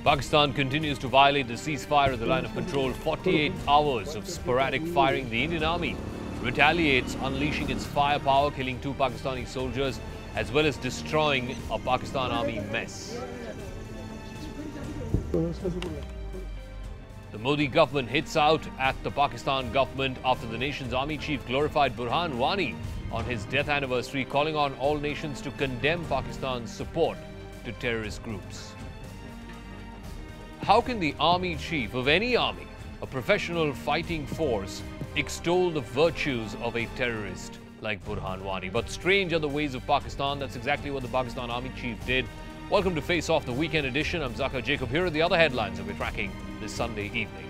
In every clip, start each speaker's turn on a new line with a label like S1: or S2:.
S1: Pakistan continues to violate the ceasefire at the line of control. 48 hours of sporadic firing. The Indian Army retaliates, unleashing its firepower, killing 2 Pakistani soldiers, as well as destroying a Pakistan Army mess. The Modi government hits out at the Pakistan government after the nation's army chief glorified Burhan Wani on his death anniversary, calling on all nations to condemn Pakistan's support to terrorist groups. How can the army chief of any army, a professional fighting force, extol the virtues of a terrorist like Burhan Wani? But strange are the ways of Pakistan. That's exactly what the Pakistan army chief did. Welcome to Face Off, the weekend edition. I'm Zakka Jacob. Here are the other headlines that we're tracking this Sunday evening.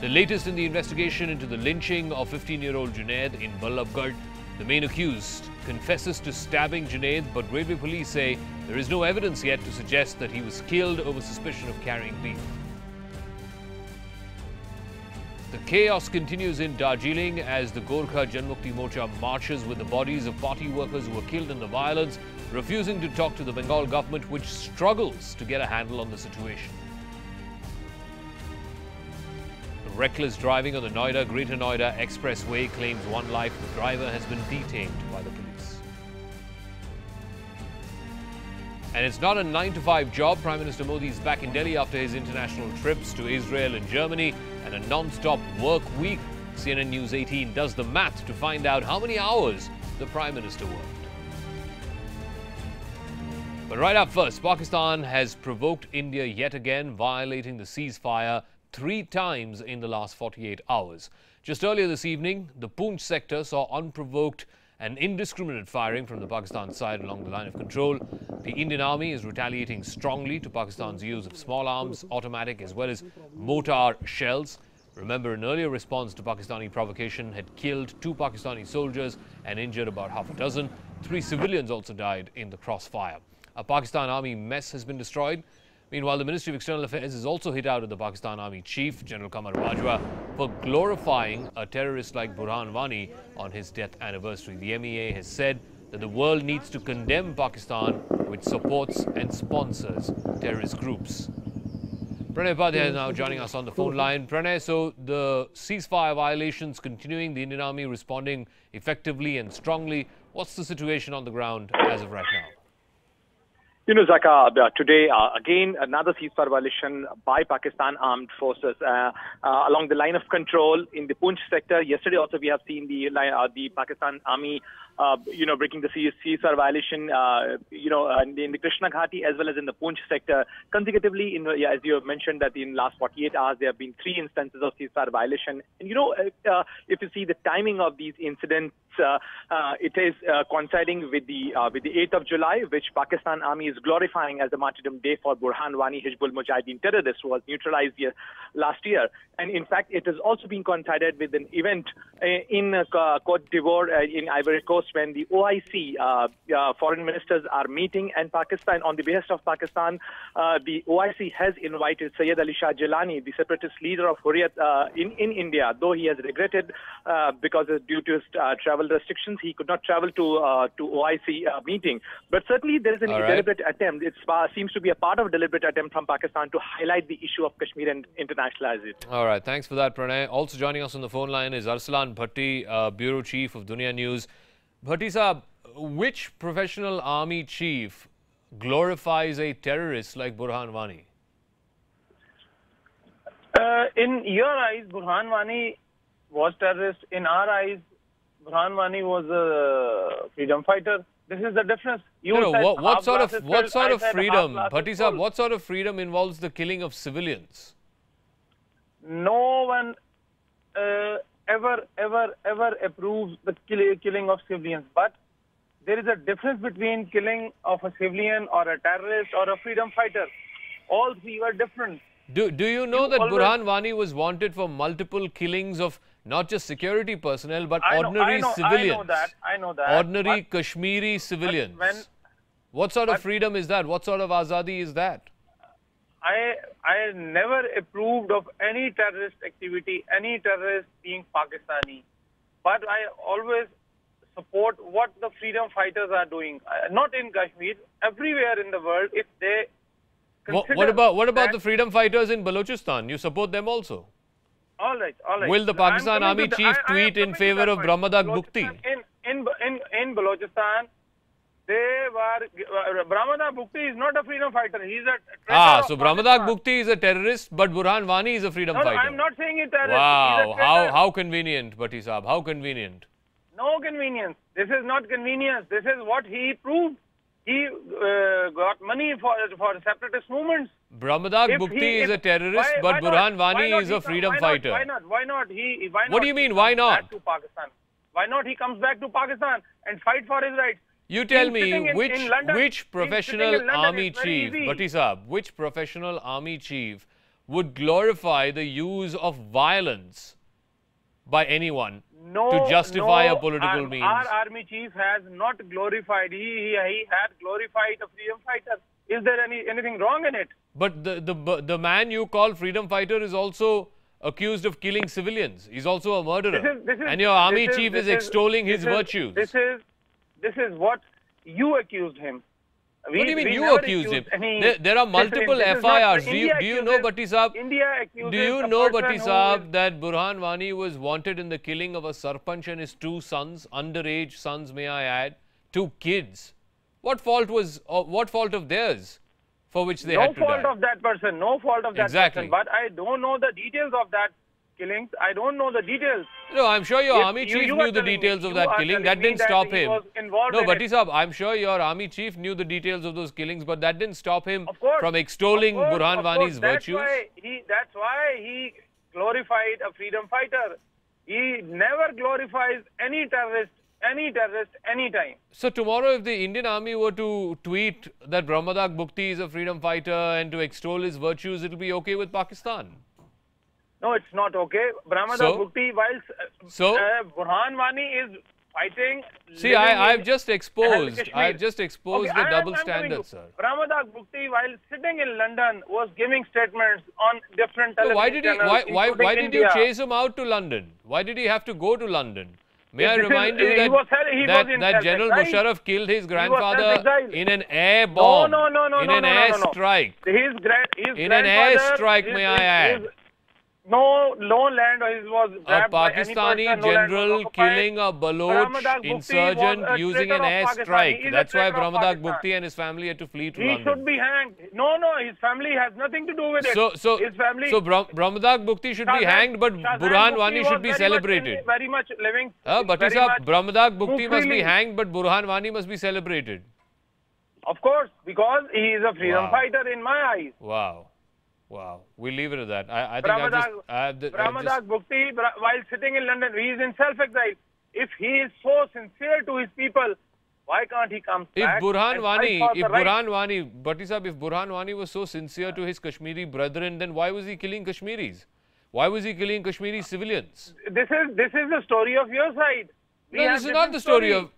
S1: The latest in the investigation into the lynching of 15-year-old Junaid in Ballabgarh. The main accused confesses to stabbing Junaid, but railway police say there is no evidence yet to suggest that he was killed over suspicion of carrying beef. The chaos continues in Darjeeling as the Gorkha Janmukti Morcha marches with the bodies of party workers who were killed in the violence, refusing to talk to the Bengal government, which struggles to get a handle on the situation. Reckless driving on the Greater Noida Expressway claims 1 life. The driver has been detained by the police. And it's not a 9-to-5 job. Prime Minister Modi is back in Delhi after his international trips to Israel and Germany and a non-stop work week. CNN News 18 does the math to find out how many hours the Prime Minister worked. But right up first, Pakistan has provoked India yet again, violating the ceasefire 3 times in the last 48 hours. Just earlier this evening, the Poonch sector saw unprovoked and indiscriminate firing from the Pakistan side along the line of control. The Indian Army is retaliating strongly to Pakistan's use of small arms, automatic as well as mortar shells. Remember, an earlier response to Pakistani provocation had killed 2 Pakistani soldiers and injured about half a dozen. 3 civilians also died in the crossfire. A Pakistan Army mess has been destroyed. Meanwhile, the Ministry of External Affairs has also hit out at the Pakistan Army Chief, General Qamar Bajwa, for glorifying a terrorist like Burhan Wani on his death anniversary. The MEA has said that the world needs to condemn Pakistan, which supports and sponsors terrorist groups. Pranay Upadhyay is now joining us on the phone line. Pranay, so the ceasefire violations continuing, the Indian Army responding effectively and strongly. What's the situation on the ground as of right now?
S2: You know, Zakka, today, again, another ceasefire violation by Pakistan armed forces along the line of control in the Poonch sector. Yesterday also we have seen the Pakistan army, breaking the ceasefire violation, in the Krishna Ghati as well as in the Poonch sector. Consecutively, as you have mentioned, that in last 48 hours, there have been 3 instances of ceasefire violation. And, if you see the timing of these incidents, it is coinciding with the 8th of July, which Pakistan Army is glorifying as a martyrdom day for Burhan Wani, Hizbul Mujahideen terrorist who was neutralized last year. And in fact, it has also been coincided with an event in Cote d'Ivoire, in Ivory Coast, when the OIC foreign ministers are meeting, and Pakistan, on the behest of Pakistan, the OIC has invited Sayyid Ali Shah Jilani, the separatist leader of Hurriyat in India, though he has regretted because due to his travel restrictions, he could not travel to OIC meeting. But certainly there is a deliberate attempt. It seems to be a part of a deliberate attempt from Pakistan to highlight the issue of Kashmir and internationalize it.
S1: All right, thanks for that, Pranay. Also joining us on the phone line is Arsalan Bhatti, Bureau Chief of Dunia News. Bhatti Saab, which professional army chief glorifies a terrorist like Burhan Wani?
S3: In your eyes, Burhan Wani was terrorist. In our eyes, Burhan Wani was a freedom fighter. This is the difference.
S1: What sort of freedom, Bhatti Saab, what sort of freedom involves the killing of civilians?
S3: No one ever approves the killing of civilians. But there is a difference between killing of a civilian or a terrorist or a freedom fighter. All 3 were different.
S1: Do you know that Burhan Wani was wanted for multiple killings of not just security personnel, but ordinary civilians?
S3: I know that.
S1: Ordinary Kashmiri civilians. What sort of freedom is that? What sort of azadi is that?
S3: I never approved of any terrorist activity, any terrorist being Pakistani. But I always support what the freedom fighters are doing. Not in Kashmir, everywhere in the world, if they
S1: What about the freedom fighters in Balochistan? You support them also?
S3: All right, all right.
S1: Will the Pakistan Army chief tweet in favor of Brahmadag Bukti?
S3: In Balochistan, they were Brahmadag Bukti is not a freedom fighter. He's a
S1: so Brahmadag Bukti is a terrorist, but Burhan Wani is a freedom fighter.
S3: No, I'm not saying it terrorist.
S1: Wow, how convenient, Bhatti Saab, how convenient.
S3: No convenience. This is not convenience. This is what he proved. He got money for separatist movements.
S1: Brahmadag Bukti is a terrorist, but Burhan Wani is a freedom fighter.
S3: Why not? Why not?
S1: What do you mean, why not?
S3: Back to Pakistan. Why not he comes back to Pakistan and fight for his rights?
S1: You tell me, which professional army chief, Bhatti Saab, which professional army chief would glorify the use of violence by anyone to justify a political means?
S3: Our army chief has not glorified. He had glorified a freedom fighter. Is there anything wrong in it?
S1: But the man you call freedom fighter is also accused of killing civilians. He's also a murderer. And your army chief is extolling his virtues.
S3: This is what you accused him.
S1: What do you mean you accused him? There are multiple FIRs. Do you know, Bhatti Saab? Do you know, Bhatti Saab, that Burhan Wani was wanted in the killing of a sarpanch and his 2 sons, underage sons, may I add, 2 kids? What fault of theirs for which they had to die?
S3: No fault of that person. No fault of that person. But I don't know the details of that killings. I don't know the details.
S1: No, I'm sure your army chief knew the details of that killing. That didn't stop him. No, Bhatti Saab, I'm sure your army chief knew the details of those killings, but that didn't stop him from extolling Burhan Wani's virtues.
S3: That's why he glorified a freedom fighter. He never glorifies any terrorist, anytime.
S1: So tomorrow, if the Indian army were to tweet that Brahmadag Bukti is a freedom fighter and to extol his virtues, it will be okay with Pakistan?
S3: No, it's not okay. Brahmadag Bukti, while Burhan Wani is fighting.
S1: See, I've just exposed the double standard, sir.
S3: Brahmadag Bukti, while sitting in London, was giving statements on different television channels.
S1: Why did you chase him out to London? Why did he have to go to London? May I remind you that General Musharraf killed his grandfather in an air bomb, in an air strike. In an air strike, may I add.
S3: No land was
S1: a Pakistani general killing a Baloch insurgent using an air strike. That's why Brahmadag Bukti and his family had to flee to London.
S3: He should be hanged. No, his family has nothing to do with it.
S1: So Brahmadag Bukti should be hanged, but Burhan Wani should be celebrated.
S3: Very much living.
S1: Bhatti Saab, Brahmadag Bukti must be hanged, but Burhan Wani must be celebrated.
S3: Of course, because he is a freedom fighter in my eyes.
S1: Wow. We'll leave it at that. I think
S3: Brahmadag Bukti, while sitting in London, he is in self-exile. If he is so sincere to his people, why can't he come back?
S1: If Burhan Wani was so sincere to his Kashmiri brethren, then why was he killing Kashmiris? Why was he killing Kashmiri civilians?
S3: This is the story of your side.
S1: This is not the story of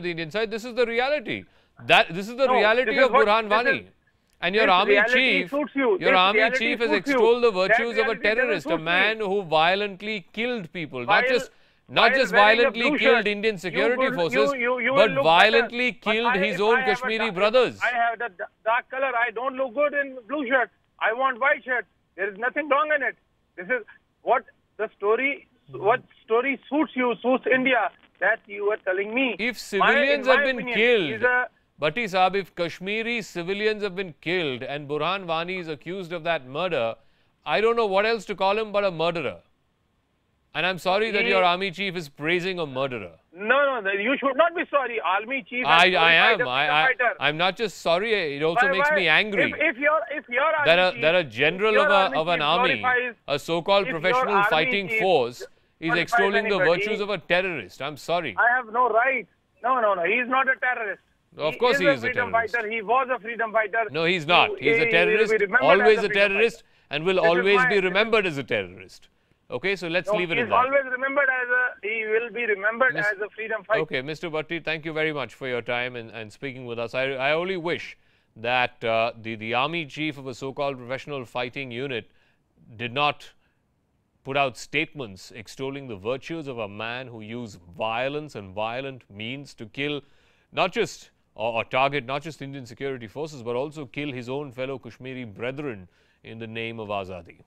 S1: the Indian side. This is the reality. This is the reality of Burhan Wani. And your army chief has extolled the virtues of a terrorist, a man who violently killed people, not just violently killed Indian security forces, but violently killed his own Kashmiri brothers.
S3: I have the dark color. I don't look good in blue shirt. I want white shirt. There is nothing wrong in it. This is what story suits you, suits India, that you are telling me.
S1: If civilians have been killed, Bhatti Saab, if Kashmiri civilians have been killed and Burhan Wani is accused of that murder, I don't know what else to call him but a murderer. And I'm sorry that your army chief is praising a murderer.
S3: No, you should not be sorry. Army chief
S1: I am. I'm not just sorry, it also makes me angry.
S3: If your army chief,
S1: that a general of an army, a so-called professional fighting force, is extolling the virtues of a terrorist. I'm sorry.
S3: I have no right. No, he is not a terrorist.
S1: Of course he is a
S3: freedom
S1: terrorist.
S3: Fighter. He was a freedom fighter.
S1: No, he's not. He's a terrorist, always a terrorist, and will always be remembered as a terrorist. Okay, so let's leave it at that.
S3: He will be remembered as a freedom fighter.
S1: Okay, Mr. Bhatti, thank you very much for your time and speaking with us. I only wish that the army chief of a so-called professional fighting unit did not put out statements extolling the virtues of a man who used violence and violent means to kill not just or target not just Indian security forces but also kill his own fellow Kashmiri brethren in the name of Azadi.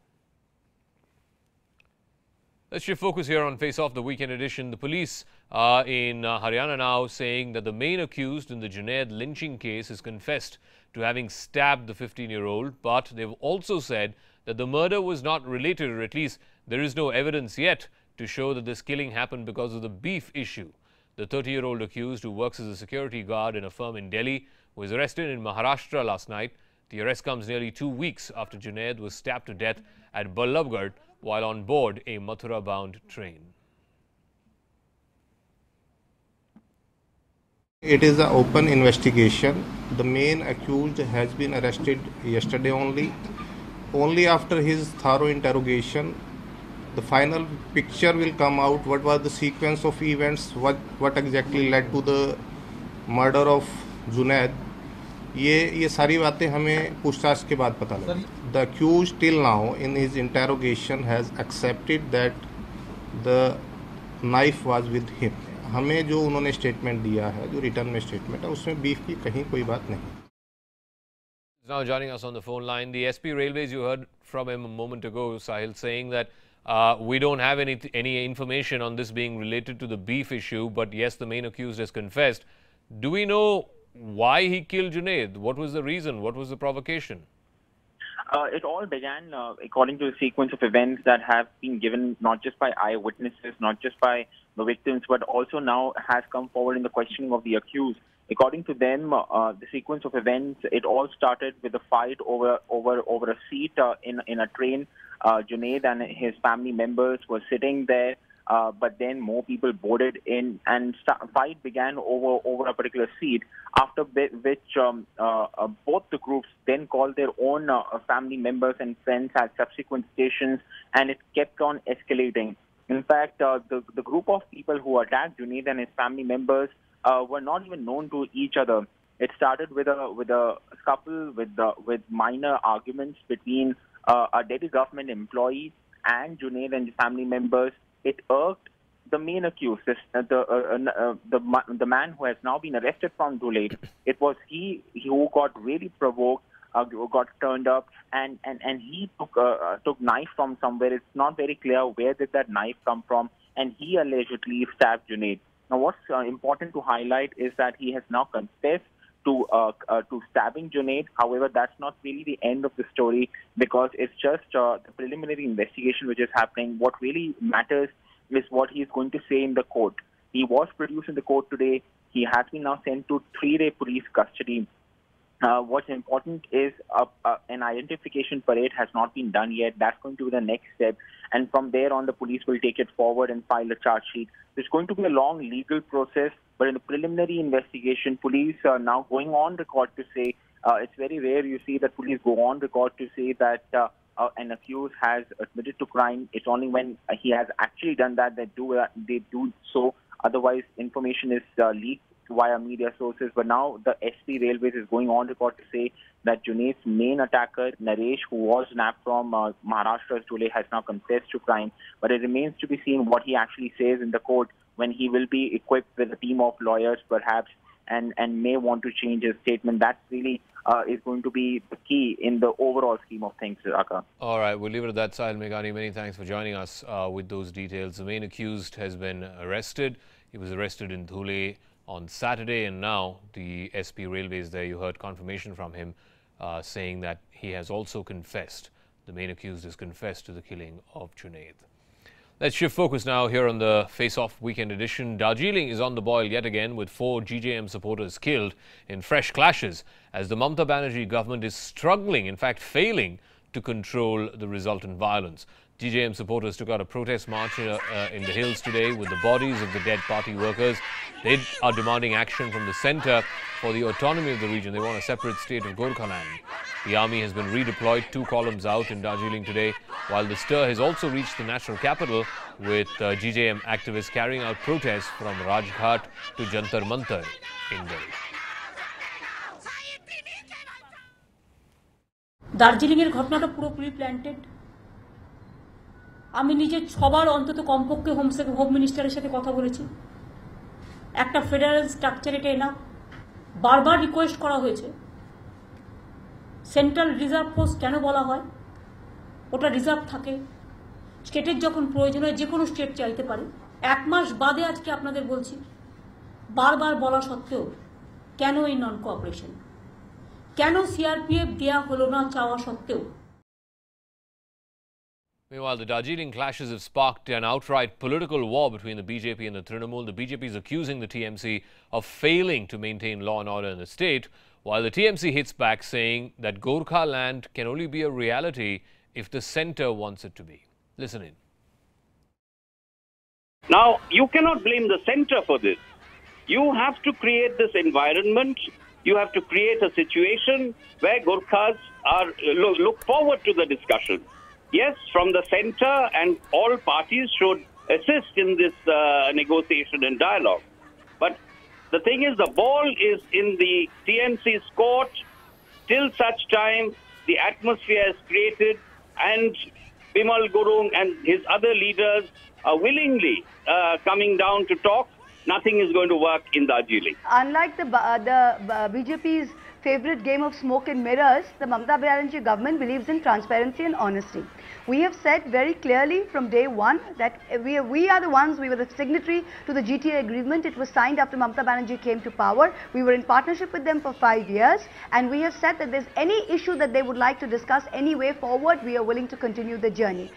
S1: Let's shift focus here on Face Off, the weekend edition. The police in Haryana now saying that the main accused in the Junaid lynching case has confessed to having stabbed the 15-year-old, but they've also said that the murder was not related, or at least there is no evidence yet to show that this killing happened because of the beef issue. The 30-year-old accused, who works as a security guard in a firm in Delhi, was arrested in Maharashtra last night. The arrest comes nearly 2 weeks after Junaid was stabbed to death at Ballabgarh while on board a Mathura-bound train.
S4: It is an open investigation. The main accused has been arrested yesterday only. Only after his thorough interrogation, the final picture will come out. What was the sequence of events? What exactly led to the murder of Junaid? ये सारी बातें हमें पूछताछ के बाद पता लगी. The accused till now in his interrogation has accepted that the knife was with him. हमें जो उन्होंने स्टेटमेंट दिया है, जो रिटर्न में स्टेटमेंट है, उसमें बीफ की कहीं कोई बात नहीं.
S1: Now joining us on the phone line, the SP Railways, you heard from him a moment ago, Sahil, saying that we don't have any information on this being related to the beef issue, but yes, the main accused has confessed. Do we know why he killed Junaid? What was the reason? What was the provocation?
S5: It all began according to the sequence of events that have been given not just by eyewitnesses, not just by the victims, but also now has come forward in the questioning of the accused. According to them, the sequence of events, it all started with a fight over a seat in a train. Junaid and his family members were sitting there. But then more people boarded in, and fight began over a particular seat, after which both the groups then called their own family members and friends at subsequent stations, and it kept on escalating. In fact, the group of people who attacked Junaid and his family members were not even known to each other. It started with a scuffle, with minor arguments between a Delhi government employee and Junaid and his family members. It irked the main accused, the man who has now been arrested from Dhule. It was he who got really provoked, got turned up, and he took knife from somewhere. It's not very clear where did that knife come from, and he allegedly stabbed Junaid. Now, what's important to highlight is that he has now confessed to stabbing Junaid. However, that's not really the end of the story, because it's just the preliminary investigation which is happening. What really matters is what he is going to say in the court. He was produced in the court today. He has been now sent to 3-day police custody. What's important is an identification parade has not been done yet. That's going to be the next step. And from there on, the police will take it forward and file a charge sheet. It's going to be a long legal process, but in the preliminary investigation, police are now going on record to say, it's very rare you see that police go on record to say that an accused has admitted to crime. It's only when he has actually done that they do so. Otherwise, information is leaked via media sources. But now the SP Railways is going on record to say that Junaid's main attacker, Naresh, who was nabbed from Maharashtra's Dhule, has now confessed to crime. But it remains to be seen what he actually says in the court, when he will be equipped with a team of lawyers, perhaps, and may want to change his statement. That's really is going to be the key in the overall scheme of things, Zakka.
S1: All right, we'll leave it at that. Sahil Meghani, many thanks for joining us with those details. The main accused has been arrested. He was arrested in Dhule on Saturday, and now the SP Railways there, you heard confirmation from him saying that he has also confessed. The main accused has confessed to the killing of Junaid. Let's shift focus now here on the Face-Off Weekend Edition. Darjeeling is on the boil yet again, with 4 GJM supporters killed in fresh clashes as the Mamata Banerjee government is struggling, in fact failing, to control the resultant violence. GJM supporters took out a protest march in the hills today with the bodies of the dead party workers. They are demanding action from the centre for the autonomy of the region. They want a separate state of Gorkhaland. The army has been redeployed 2 columns out in Darjeeling today, while the stir has also reached the national capital, with GJM activists carrying out protests from Rajghat to Jantar Mantar in Delhi.
S6: দার্জিলিংয়ের ঘটনাটা পুরোপুরি planted. আমি নিজে 6 বার অন্তত কমপক্ষে home মিনিস্টারের সাথে কথা বলেছি। একটা ফেডারেল স্ট্রাকচার এটা এনাফ। বারবার রিকোয়েস্ট করা হয়েছে সেন্ট্রাল রিজার্ভ ফোর্স কেন বলা হয়, ওটা রিজার্ভ থাকে, স্টেটের যখন প্রয়োজন হয় যে কোনো স্টেট চাইতে পারে। 1 মাস বাদে আজকে আপনাদের বলছি, বারবার বলা সত্ত্বেও কেন এই নন কোঅপারেশন, কেন সিআরপিএফ দেয়া হলো না চাওয়া সত্ত্বেও?
S1: Meanwhile, the Darjeeling clashes have sparked an outright political war between the BJP and the Trinamool. The BJP is accusing the TMC of failing to maintain law and order in the state, while the TMC hits back saying that Gorkha land can only be a reality if the centre wants it to be. Listen in.
S7: Now, you cannot blame the centre for this. You have to create this environment. You have to create a situation where Gorkhas are look forward to the discussion. Yes, from the centre, and all parties should assist in this negotiation and dialogue. But the thing is, the ball is in the TMC's court till such time the atmosphere is created and Bimal Gurung and his other leaders are willingly coming down to talk. Nothing is going to work in Darjeeling.
S8: Unlike the BJP's favorite game of smoke and mirrors, the Mamata Banerjee government believes in transparency and honesty. We have said very clearly from day one that we are the ones, we were the signatory to the GTA agreement. It was signed after Mamata Banerjee came to power. We were in partnership with them for 5 years, and we have said that there's any issue that they would like to discuss, any way forward, we are willing to continue the journey.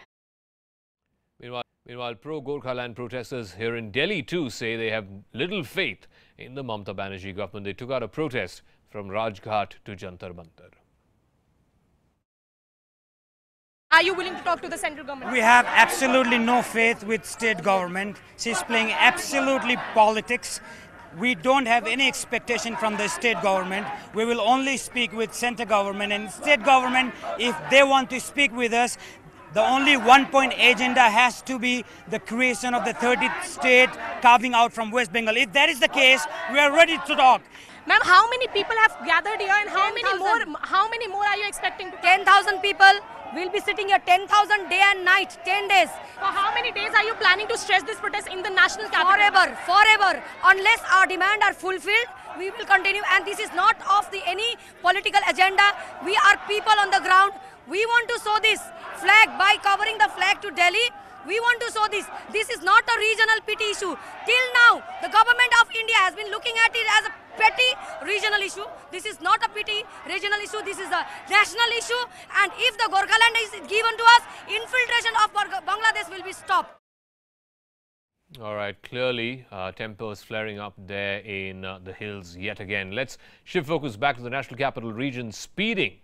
S1: Meanwhile, pro-Gorkha land protesters here in Delhi too say they have little faith in the Mamata Banerjee government. They took out a protest from Rajghat to Jantar Mantar.
S9: Are you willing to talk to the central government?
S10: We have absolutely no faith with state government. She's playing absolutely politics. We don't have any expectation from the state government. We will only speak with central government, and state government, if they want to speak with us, the only one-point agenda has to be the creation of the 30th state carving out from West Bengal. If that is the case, we are ready to talk.
S9: Ma'am, how many people have gathered here, and how many more are you expecting to?
S8: 10,000 people will be sitting here, 10,000 day and night, 10 days.
S9: For how many days are you planning to stress this protest in the national capital?
S8: Forever. Unless our demands are fulfilled, we will continue. And this is not of any political agenda. We are people on the ground. We want to show this flag by covering the flag to Delhi. We want to show this. This is not a regional petty issue. Till now, the government of India has been looking at it as a petty regional issue. This is not a petty regional issue. This is a national issue. And if the Gorkha land is given to us, infiltration of Bangladesh will be stopped.
S1: All right, clearly tempers flaring up there in the hills yet again. Let's shift focus back to the national capital region. Speeding,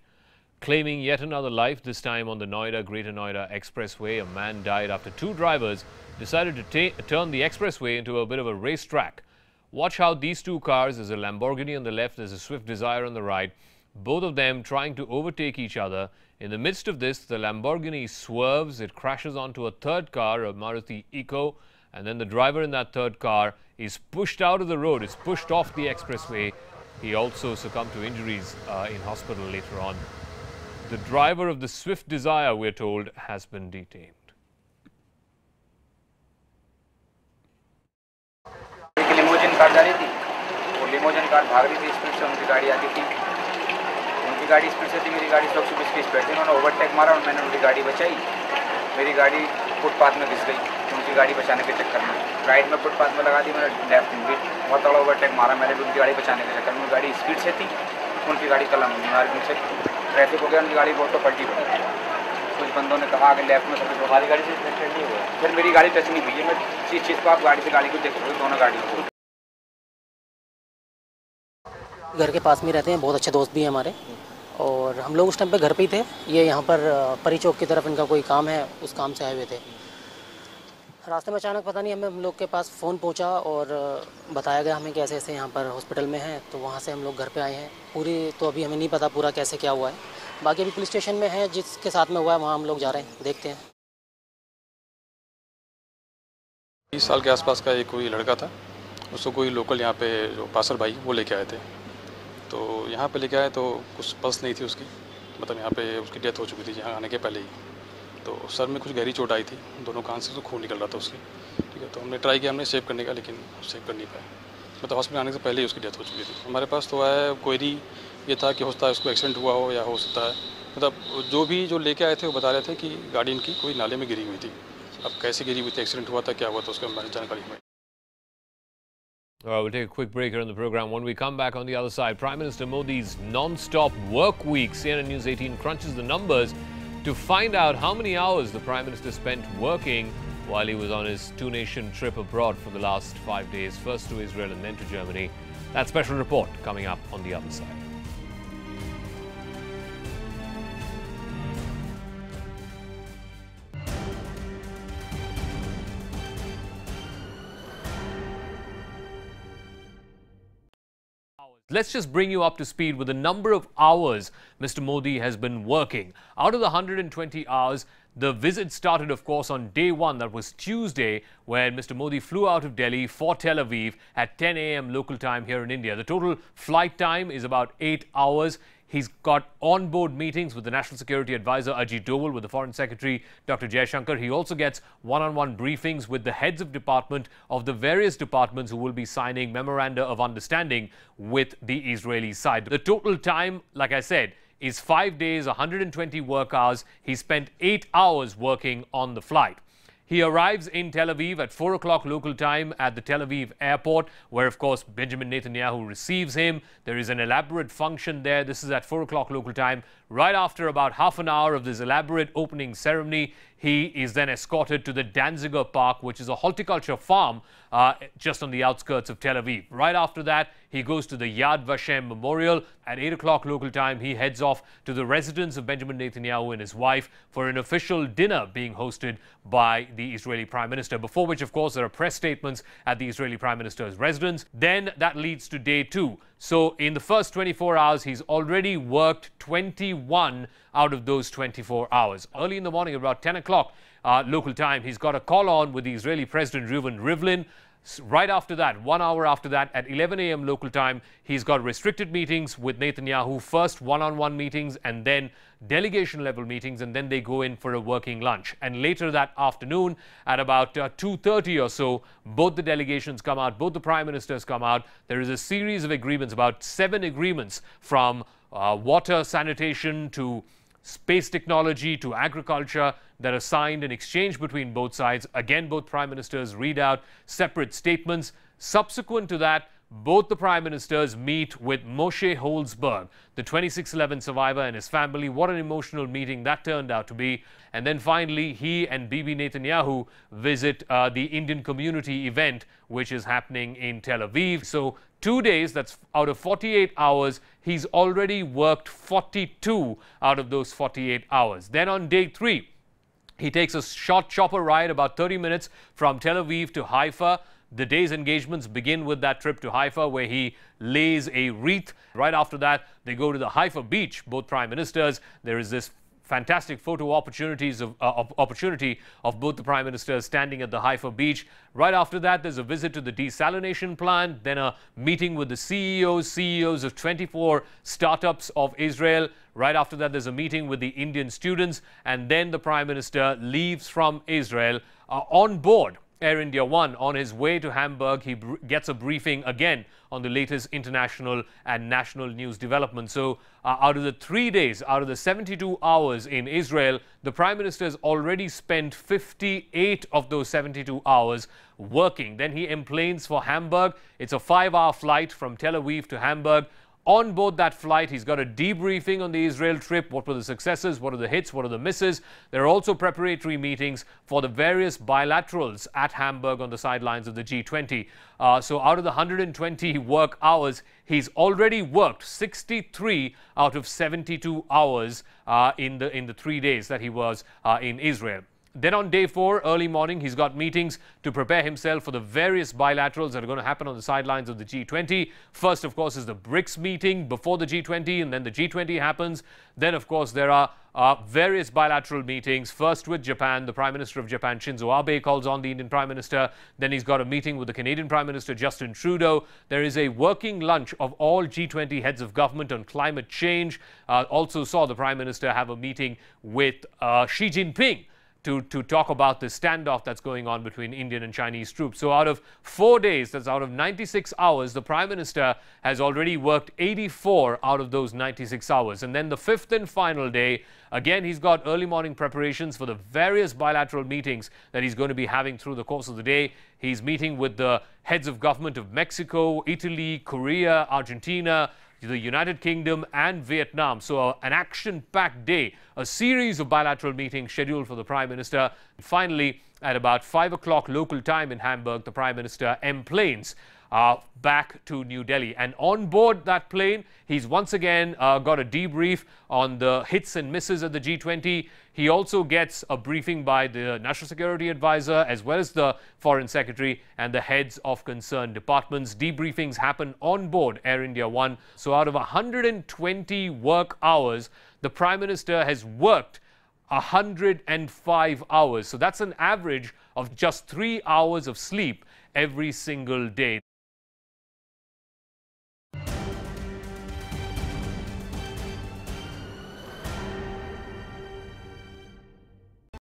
S1: claiming yet another life, this time on the Greater Noida Expressway. A man died after 2 drivers decided to turn the expressway into a bit of a racetrack. Watch how these 2 cars, there's a Lamborghini on the left, there's a Swift Desire on the right, both of them trying to overtake each other. In the midst of this, the Lamborghini swerves, it crashes onto a 3rd car, a Maruti Eco, and then the driver in that 3rd car is pushed out of the road, is pushed off the expressway. He also succumbed to injuries in hospital later on. The driver of the Swift Desire, we're told, has been detained.
S11: Limousine car जा रही थी, वो limousine car भाग रही थी speed से, उनकी गाड़ी आती थी, उनकी गाड़ी स्पीड से थी, मेरी गाड़ी 120 की स्पीड थी, उन्होंने ओवरटेक मारा और मैंने उनकी गाड़ी बचाई। मेरी गाड़ी फुटपाथ में घिस गई, उनकी गाड़ी बचाने के चक्कर में राइट में फुटपाथ में लगा दी, मैंने लेफ्ट में भी बहुत तगड़ा ओवरटेक मारा मैंने भी उनकी गाड़ी बचाने के चक्कर में। उनकी गाड़ी स्पीड से थी, उनकी गाड़ी कलम मार्ग से ट्रैफिक हो गया, उनकी गाड़ी बहुत तो पलटी हो गई। कुछ बंदों ने कहा कि लेफ्ट में सब हमारी गाड़ी से टच नहीं हुआ, फिर मेरी गाड़ी टच नहीं हुई है। मैं चीज़ को आप गाड़ी से गाड़ी को देख रहे हो, दोनों गाड़ियों को।
S12: घर के पास में रहते हैं, बहुत अच्छे दोस्त भी हैं हमारे, और हम लोग उस टाइम पे घर पे ही थे। ये यहाँ पर परी चौक की तरफ इनका कोई काम है, उस काम से आए हुए थे। रास्ते में अचानक पता नहीं हमें हम लोग के पास फ़ोन पहुँचा और बताया गया हमें कि ऐसे ऐसे यहाँ पर हॉस्पिटल में हैं, तो वहाँ से हम लोग घर पे आए हैं। पूरी तो अभी हमें नहीं पता पूरा कैसे क्या हुआ है, बाकी अभी पुलिस स्टेशन में है, जिसके साथ में हुआ है वहाँ हम लोग जा रहे हैं, देखते हैं।
S13: 20 साल के आसपास का एक कोई लड़का था, उसको कोई लोकल यहाँ पे जो पासर भाई वो लेके आए थे, तो यहाँ पे लेके आए तो कुछ पल्स नहीं थी उसकी, मतलब यहाँ पे उसकी डेथ हो चुकी थी यहाँ आने के पहले ही। तो सर में कुछ गहरी चोट आई थी, दोनों कान से तो खून निकल रहा था उसके, ठीक है। तो हमने ट्राई किया हमने सेव करने का, लेकिन सेव कर नहीं पाया। मतलब हॉस्पिटल आने से पहले ही उसकी डेथ हो चुकी थी। हमारे पास तो आया क्वेरी ये था कि हो सकता है उसको एक्सीडेंट हुआ हो या हो सकता है, मतलब जो लेके आए थे वो बता रहे थे कि गाड़ी इनकी कोई नाले में गिरी हुई थी। अब कैसे गिरी हुई थी, एक्सीडेंट हुआ था, क्या हुआ था, उसके बारे में जानकारी हमें।
S1: All right, we'll take a quick break here on the program. When we come back on the other side, Prime Minister Modi's non-stop work week. CNN News 18 crunches the numbers to find out how many hours the Prime Minister spent working while he was on his two-nation trip abroad for the last 5 days, first to Israel and then to Germany. That special report coming up on the other side. Let's just bring you up to speed with the number of hours Mr. Modi has been working. Out of the 120 hours, the visit started, of course, on day one. That was Tuesday, when Mr. Modi flew out of Delhi for Tel Aviv at 10 a.m. local time here in India. The total flight time is about 8 hours. He's got on-board meetings with the National Security Advisor Ajit Doval, with the Foreign Secretary Dr. Jaishankar. He also gets one-on-one briefings with the heads of department of the various departments who will be signing memoranda of understanding with the Israeli side. The total time, like I said, is 5 days, 120 work hours. He spent 8 hours working on the flight. He arrives in Tel Aviv at 4 o'clock local time at the Tel Aviv airport, where, of course, Benjamin Netanyahu receives him. There is an elaborate function there. This is at 4 o'clock local time. Right after about half an hour of this elaborate opening ceremony, he is then escorted to the Danziger Park, which is a horticulture farm just on the outskirts of Tel Aviv. Right after that, he goes to the Yad Vashem Memorial. At 8 o'clock local time, he heads off to the residence of Benjamin Netanyahu and his wife for an official dinner being hosted by the Israeli Prime Minister, before which, of course, there are press statements at the Israeli Prime Minister's residence. Then that leads to day two. So in the first 24 hours, he's already worked 21 out of those 24 hours. Early in the morning, about 10 o'clock local time, he's got a call on with the Israeli President Reuven Rivlin. Right after that, 1 hour after that, at 11 a.m. local time, he's got restricted meetings with Netanyahu, first one-on-one meetings and then delegation-level meetings, and then they go in for a working lunch. And later that afternoon, at about 2:30 or so, both the delegations come out, both the prime ministers come out. There is a series of agreements, about 7 agreements, from water, sanitation to space technology to agriculture, that are signed and exchanged between both sides. Again, both prime ministers read out separate statements. Subsequent to that, both the prime ministers meet with Moshe Holzberg, the 26/11 survivor, and his family. What an emotional meeting that turned out to be. And then finally, he and Bibi Netanyahu visit the Indian community event, which is happening in Tel Aviv. So 2 days, that's out of 48 hours, he's already worked 42 out of those 48 hours. Then on day 3, he takes a short chopper ride, about 30 minutes, from Tel Aviv to Haifa. The day's engagements begin with that trip to Haifa, where he lays a wreath. Right after that, they go to the Haifa beach, both prime ministers. There is this fantastic photo opportunity of both the prime ministers standing at the Haifa beach. Right after that, there's a visit to the desalination plant, then a meeting with the CEOs of 24 startups of Israel. Right after that, there's a meeting with the Indian students, and then the prime minister leaves from Israel on board Air India One. On his way to Hamburg, he gets a briefing again on the latest international and national news developments. So out of the 3 days, out of the 72 hours in Israel, the Prime Minister has already spent 58 of those 72 hours working. Then he enplanes for Hamburg. It's a 5-hour flight from Tel Aviv to Hamburg. On board that flight, he's got a debriefing on the Israel trip. What were the successes? What are the hits? What are the misses? There are also preparatory meetings for the various bilaterals at Hamburg on the sidelines of the G20. So out of the 120 work hours, he's already worked 63 out of 72 hours in the 3 days that he was in Israel. Then on day 4, early morning, he's got meetings to prepare himself for the various bilaterals that are going to happen on the sidelines of the G20. First, of course, is the BRICS meeting before the G20, and then the G20 happens. Then, of course, there are various bilateral meetings, first with Japan. The Prime Minister of Japan, Shinzo Abe, calls on the Indian Prime Minister. Then he's got a meeting with the Canadian Prime Minister, Justin Trudeau. There is a working lunch of all G20 heads of government on climate change. Also saw the Prime Minister have a meeting with Xi Jinping. to talk about the standoff that's going on between Indian and Chinese troops. So out of 4 days, that's out of 96 hours, the Prime Minister has already worked 84 out of those 96 hours. And then the fifth and final day, again, he's got early morning preparations for the various bilateral meetings that he's going to be having through the course of the day. He's meeting with the heads of government of Mexico, Italy, Korea, Argentina, the United Kingdom and Vietnam. So an action-packed day, a series of bilateral meetings scheduled for the Prime Minister. Finally, at about 5 o'clock local time in Hamburg, the Prime Minister emplanes back to New Delhi. And on board that plane, he's once again got a debrief on the hits and misses at the G20. He also gets a briefing by the National Security Advisor as well as the Foreign Secretary and the heads of concerned departments. Debriefings happen on board Air India One. So out of 120 work hours, the Prime Minister has worked 105 hours. So that's an average of just 3 hours of sleep every single day.